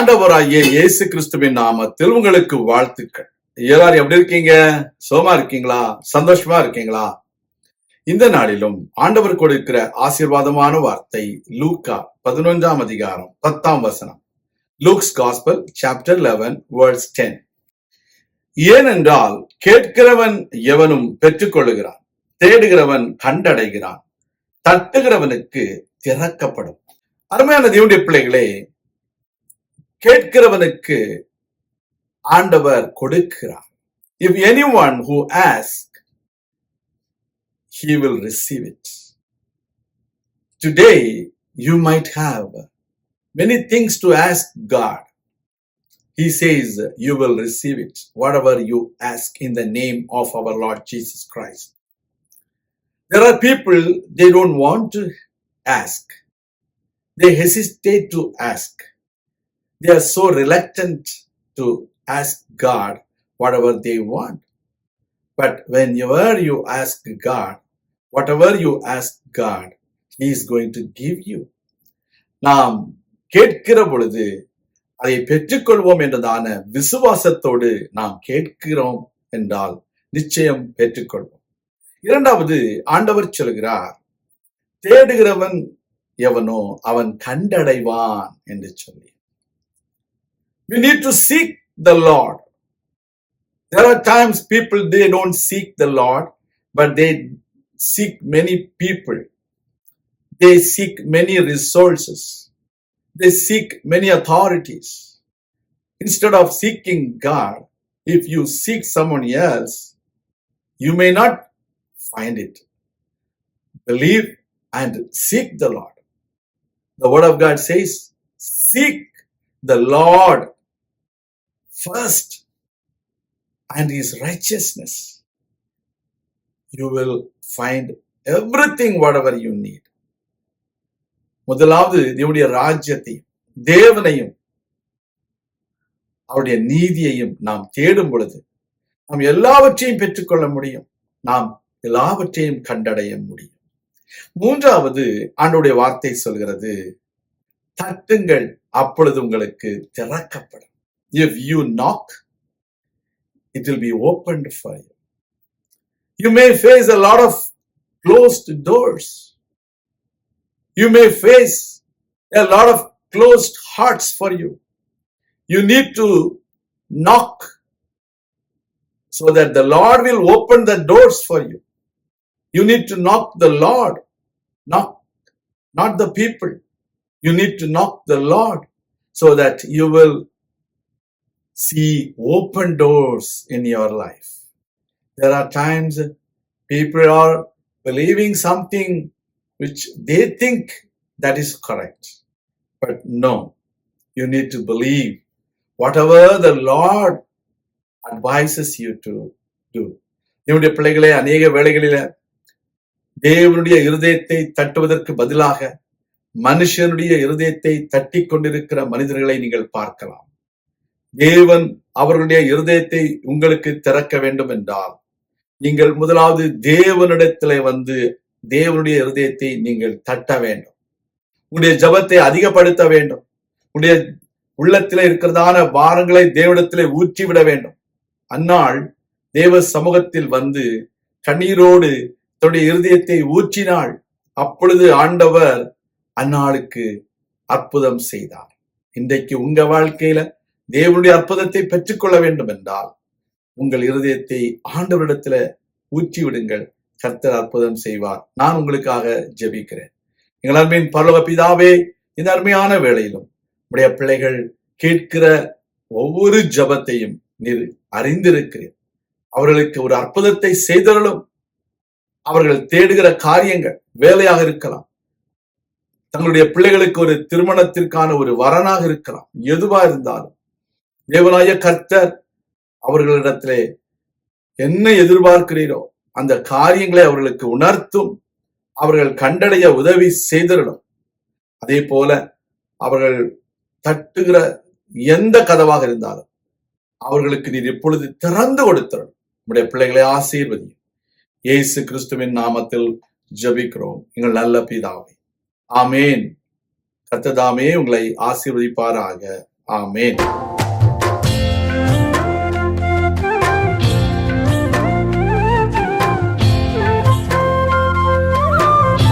ஆண்டவராகிய இயேசு கிறிஸ்துவின் நாமத்தில் உங்களுக்கு வாழ்த்துக்கள். எல்லாரும் எப்படி இருக்கீங்க? சோமா இருக்கீங்களா? சந்தோஷமா இருக்கீங்களா? இந்த நாளிலும் ஆண்டவர் கொடுக்கிற ஆசீர்வாதமான வார்த்தை லூக்கா 11ஆம் அதிகாரம் 10ஆம் வசனம். Luke's gospel chapter 11 verse 10. ஏனென்றால் கேட்கிறவன் எவனும் பெற்றுக்கொள்ளுகிறான், தேடுகிறவன் கண்டடைகிறான், தட்டுகிறவனுக்கு திறக்கப்படும். அருமையான தேவனுடைய பிள்ளைகளே, கேட்கிறவனுக்கு ஆண்டவர் கொடுக்கிறார். If anyone who asks, he will receive it. Today you might have many things to ask God. He says you will receive it, whatever you ask in the name of our Lord Jesus Christ. There are people, they don't want to ask. They hesitate to ask. They are so reluctant to ask God whatever they want. But whenever you ask God, whatever you ask God, He is going to give you. நாம் கேட்கிற பொழுது அதை பெற்றுக்கொள்வோம் என்றதான விசுவாசத்தோடு நாம் கேட்கிறோம் என்றால் நிச்சயம் பெற்றுக்கொள்வோம். இரண்டாவது, ஆண்டவர் சொல்கிறார், தேடுகிறவன் எவனோ அவன் கண்டடைவான் என்று சொல்லி. We need to seek the Lord. There are times people, they don't seek the Lord, but they seek many people. They seek many resources. They seek many authorities. Instead of seeking God, if you seek someone else, you may not find it. Believe and seek the Lord. The word of God says, seek the Lord first and His righteousness. You will find everything whatever you need. முதலாவது தேவனுடைய ராஜ்யத்தையும் தேவனையும் அவருடைய நீதியையும் நாம் தேடும் பொழுது நாம் எல்லாவற்றையும் பெற்றுக்கொள்ள முடியும், நாம் எல்லாவற்றையும் கண்டடைய முடியும். மூன்றாவது, ஆண்டவருடைய வார்த்தை சொல்கிறது, தட்டுங்கள் அப்பொழுது உங்களுக்கு திறக்கப்படும். If you knock, it will be opened for you. You may face a lot of closed doors. You may face a lot of closed hearts for you. You need to knock so that the Lord will open the doors for you. You need to knock the Lord, not the people. You need to knock the Lord so that you will see open doors in your life. There are times people are believing something which they think that is correct. But no, you need to believe whatever the Lord advises you to do. தேவனுடைய பிள்ளைகளே, அநேக வேளைகளில தேவனுடைய இருதயத்தை தட்டுவதற்கு பதிலாக மனுஷனுடைய இருதயத்தை தட்டி கொண்டிருக்கிற மனிதர்களை நீங்கள் பார்க்கலாம். தேவன் அவர்களுடைய இருதயத்தை உங்களுக்கு திறக்க வேண்டும் என்றால் நீங்கள் முதலாவது தேவனிடத்திலே வந்து தேவனுடைய இருதயத்தை நீங்கள் தட்ட வேண்டும். உங்களுடைய ஜெபத்தை அதிகப்படுத்த வேண்டும். உங்களுடைய உள்ளத்திலே இருக்கிறதான பாரங்களை தேவனிடத்திலே ஊற்றிவிட வேண்டும். அந்நாள் தேவ சமூகத்தில் வந்து கண்ணீரோடு தன்னுடைய இருதயத்தை ஊற்றினாள். அப்பொழுது ஆண்டவர் அந்நாளுக்கு அற்புதம் செய்தார். இன்றைக்கு உங்க வாழ்க்கையில தேவனுடைய அற்புதத்தை பெற்றுக்கொள்ள வேண்டும் என்றால் உங்கள் இருதயத்தை ஆண்டவரிடத்துல ஊற்றி விடுங்கள். கர்த்தர் அற்புதம் செய்வார். நான் உங்களுக்காக ஜெபிக்கிறேன். எங்கள் அன்பின் பரலோக பிதாவே, இந்த அருமையான வேளையிலும் உடைய பிள்ளைகள் கேட்கிற ஒவ்வொரு ஜெபத்தையும் நீர் அறிந்திருக்கிறேன். அவர்களுக்கு ஒரு அற்புதத்தை செய்தருளும். அவர்கள் தேடுகிற காரியங்கள் வேலையாக இருக்கலாம், தங்களுடைய பிள்ளைகளுக்கு ஒரு திருமணத்திற்கான ஒரு வரனாக இருக்கலாம், எதுவா இருந்தாலும் தேவனாய கர்த்தர் அவர்களிடத்திலே என்ன எதிர்பார்க்கிறீரோ அந்த காரியங்களை அவர்களுக்கு உணர்த்தும். அவர்கள் கண்டடைய உதவி செய்திடணும். அதே போல அவர்கள் தட்டுகிற எந்த கதவாக இருந்தாலும் அவர்களுக்கு நீர் இப்பொழுது திறந்து கொடுத்திடணும். நம்முடைய பிள்ளைகளை ஆசீர்வதியும். இயேசு கிறிஸ்துவின் நாமத்தில் ஜெபிக்கிறோம் எங்கள் நல்ல பிதாவே, ஆமேன். கர்த்தர் தாமே உங்களை ஆசீர்வதிப்பாராக. ஆமென்.